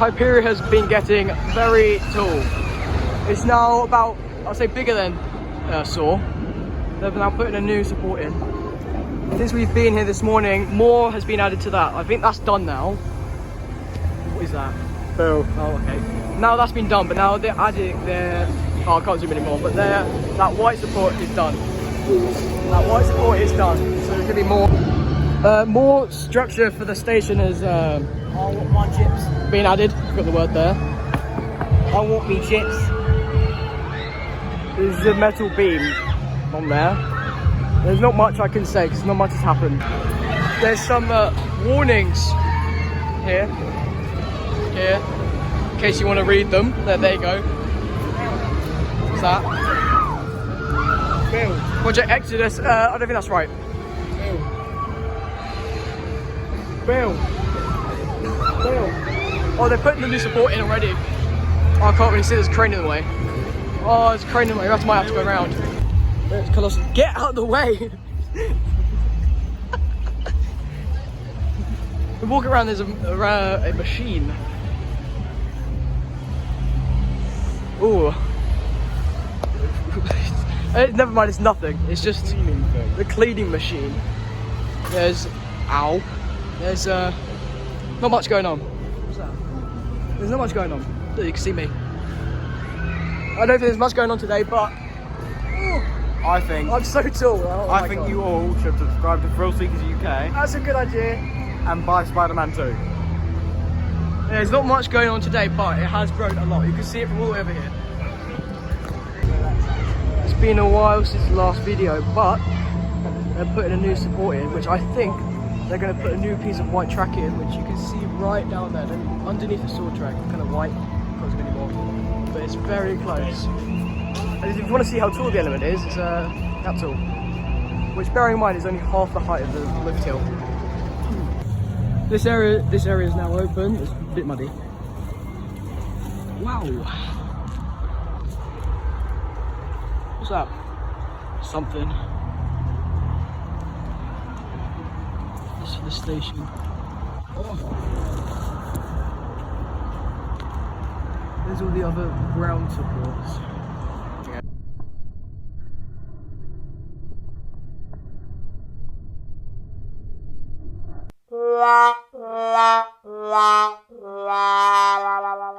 HYPERIA has been getting very tall. It's now about, I'll say, bigger than SOAR. They've now putting a new support in. Since we've been here this morning, more has been added to that. I think that's done now. What is that? Bill. Oh, okay. Now that's been done, but now they're adding their... Oh, I can't zoom anymore, but that white support is done. That white support is done. So there's gonna be more structure for the station has I want my chips. been added. Got the word there. I want me chips. There's a metal beam on there. There's not much I can say because not much has happened. There's some warnings here, in case you want to read them. There you go. What's that? Bill. Project Exodus. I don't think that's right. Bill. Oh, they're putting the new support in already. Oh, I can't really see. There's a crane in the way. Oh, there's a crane in the way. I might have to go around. There's Colossus. Get out of the way! We walk around. There's a machine. Ooh. Never mind. It's nothing. It's just the cleaning machine. There's There's not much going on. What's that? There's not much going on. Look, you can see me. I don't think there's much going on today, but I think I'm so tall. Oh I think you all should subscribe to Thrill Seekers UK That's a good idea. and buy Spider-Man 2. There's not much going on today, but it has grown a lot. You can see it from all the way over here. It's been a while since the last video, but they're putting a new support in, which I think they're going to put a new piece of white track in, which you can see right down there, underneath the saw track, kind of white, can't zoom anymore, but it's very close. And if you want to see how tall the element is, it's that tall, which, bearing in mind, is only half the height of the lift hill. This area is now open. It's a bit muddy. Wow. What's that? Something. This is the station. Oh. There's all the other ground supports. La la la la la la la.